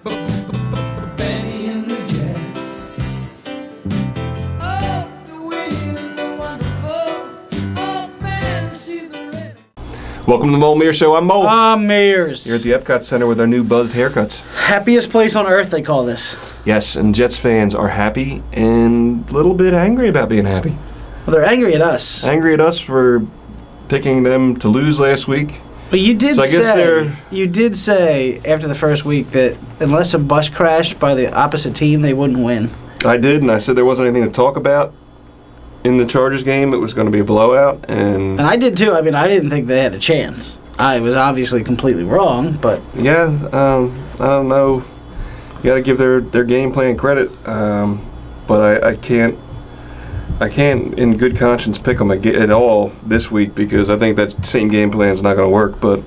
Benny and the Jets. Oh, the wind and the wonderful. Oh, man, she's a red. Welcome to the Mole Mears Show. I'm Mole. I'm Mears. Here at the Epcot Center with our new buzzed haircuts. Happiest place on earth, they call this. Yes, and Jets fans are happy and a little bit angry about being happy. Well, they're angry at us. Angry at us for picking them to lose last week. But you did So I guess you did say after the first week that unless a bus crashed by the opposite team, they wouldn't win. I did, and I said there wasn't anything to talk about in the Chargers game. It was going to be a blowout, and I did too. I mean, I didn't think they had a chance. I was obviously completely wrong, but yeah, I don't know. You got to give their game plan credit, but I can't in good conscience pick them at all this week because I think that same game plan is not going to work. But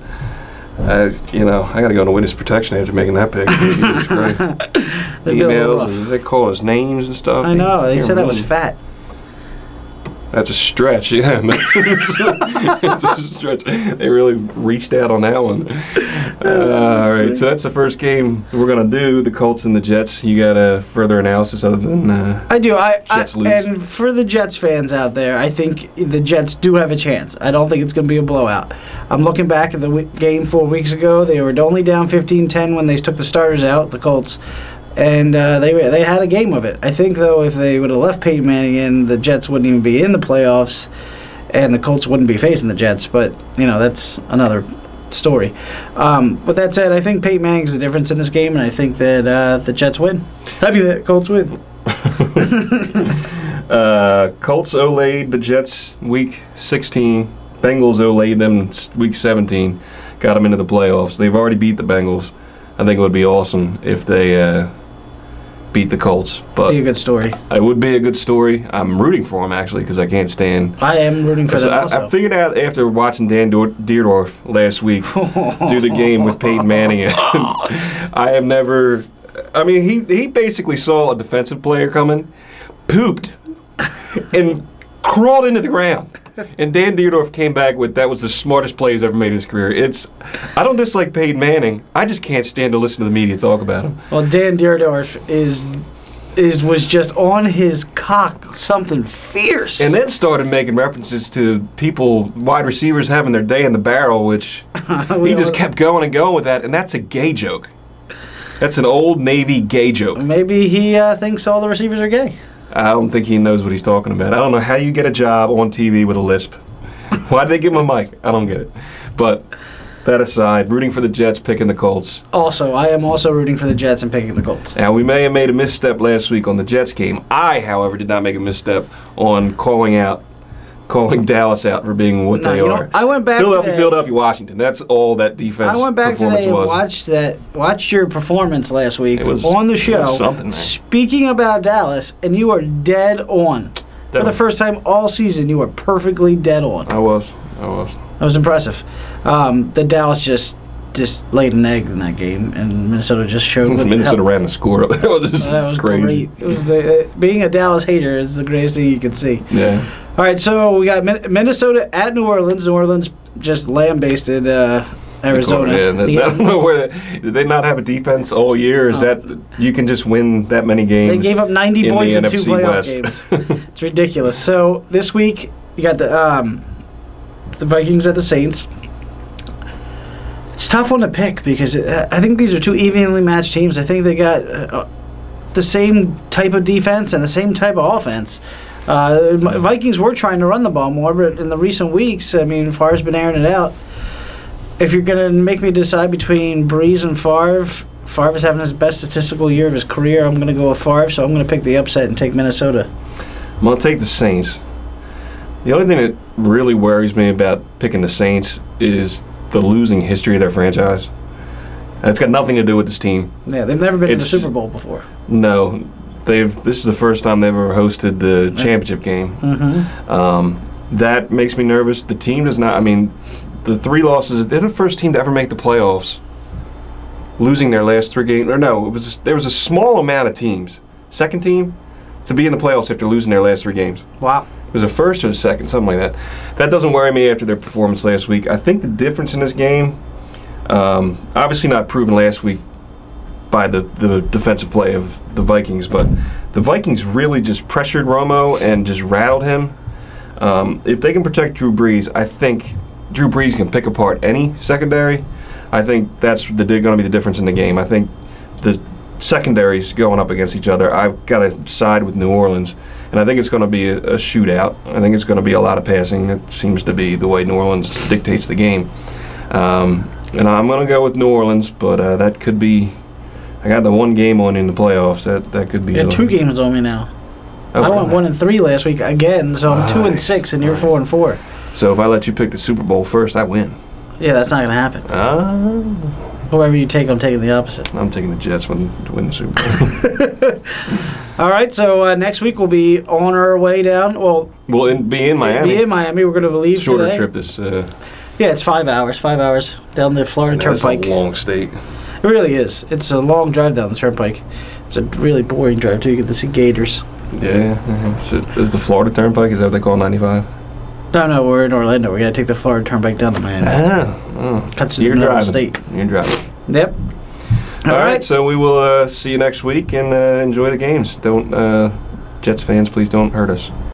I got to go into witness protection after making that pick. Jesus Christ. Emails and they call us names and stuff. I know they said I was fat. That's a stretch, yeah. It's a stretch. They really reached out on that one. All right, so that's the first game we're going to do, the Colts and the Jets. You got a further analysis other than I do. Jets lose? And for the Jets fans out there, I think the Jets do have a chance. I don't think it's going to be a blowout. I'm looking back at the game 4 weeks ago. They were only down 15-10 when they took the starters out, the Colts. And they had a game of it. I think, though, if they would have left Peyton Manning in, the Jets wouldn't even be in the playoffs, and the Colts wouldn't be facing the Jets. But, that's another story. But that said, I think Peyton Manning's the difference in this game, and I think that the Jets win. The Colts win. Colts O-laid the Jets week 16. Bengals O-laid them week 17. Got them into the playoffs. They've already beat the Bengals. I think it would be awesome if they beat the Colts. But be a good story. It would be a good story. I'm rooting for them, actually, because I can't stand. I am rooting for them also. I figured out after watching Dan Dierdorf last week do the game with Peyton Manning. I have never. I mean, he basically saw a defensive player coming, pooped, and crawled into the ground. And Dan Dierdorf came back with that was the smartest play he's ever made in his career. I don't dislike Peyton Manning. I just can't stand to listen to the media talk about him. Well, Dan Dierdorf was just on his cock something fierce. And then started making references to wide receivers having their day in the barrel, which he just kept going and going with that, and that's a gay joke. That's an old Navy gay joke. Maybe he thinks all the receivers are gay. I don't think he knows what he's talking about. I don't know how you get a job on TV with a lisp. Why did they give him a mic? I don't get it. But that aside, rooting for the Jets, picking the Colts. Also, I am also rooting for the Jets and picking the Colts. Now, we may have made a misstep last week on the Jets game. I, however, did not make a misstep on calling Dallas out for being what they are. I went back Philadelphia, Washington. That's all that defense. I went back today and watched your performance last week on the show. It was something, man. Speaking about Dallas, and you are dead on. For the first time all season, you were perfectly dead on. I was. That was impressive. The Dallas just laid an egg in that game, and Minnesota just showed. Minnesota ran the score. That was great. It was being a Dallas hater is the greatest thing you could see. Yeah. All right, so we got Minnesota at New Orleans. New Orleans just lambasted Arizona. I don't know did they not have a defense all year? Is that you can just win that many games? They gave up 90 points in 2 NFC playoff West. games. It's ridiculous. So this week you got the Vikings at the Saints. It's a tough one to pick because I think these are 2 evenly matched teams. I think they got the same type of defense and the same type of offense. Vikings were trying to run the ball more, but in the recent weeks, I mean, Favre's been airing it out. If you're going to make me decide between Breeze and Favre is having his best statistical year of his career. I'm going to go with Favre, so I'm going to pick the upset and take Minnesota. I'm going to take the Saints. The only thing that really worries me about picking the Saints is the losing history of their franchise. And it's got nothing to do with this team. Yeah, they've never been to the Super Bowl before. No. This is the first time they've ever hosted the championship game. Mm-hmm. That makes me nervous. The team does not. I mean, the 3 losses. They're the first team to ever make the playoffs, losing their last 3 games. Or no, there was a small amount of teams, second team, to be in the playoffs after losing their last 3 games. Wow. It was a first or a second, something like that. That doesn't worry me after their performance last week. I think the difference in this game, obviously not proven last week by the defensive play of the Vikings, but the Vikings really just pressured Romo and just rattled him. If they can protect Drew Brees, I think Drew Brees can pick apart any secondary. I think that's going to be the difference in the game. I think the secondaries going up against each other, I've got to side with New Orleans, and I think it's going to be a shootout. I think it's going to be a lot of passing. It seems to be the way New Orleans dictates the game. And I'm going to go with New Orleans, but that could be. I got the one game on in the playoffs. That could be. You got 2 games on me now. Oh, I went 1-3 last week again, so I'm 2-6, and you're 4-4. So if I let you pick the Super Bowl first, I win. Yeah, that's not going to happen. Whoever you take, I'm taking the opposite. I'm taking the Jets to win the Super Bowl. All right, so next week we'll be on our way down. Well, we'll be in Miami. Be in Miami. We're going to leave Shorter today. trip this. Yeah, it's 5 hours. 5 hours down the Florida Turnpike. That's a long state. It really is. It's a long drive down the Turnpike. It's a really boring drive too. You get to see gators. Yeah. So is the Florida Turnpike, is that what they call 95? No, we're in Orlando. We got to take the Florida Turnpike down to Miami. Cuts to the middle of the state. You're driving. Yep. All right, so we will see you next week and enjoy the games. Don't Jets fans, please don't hurt us.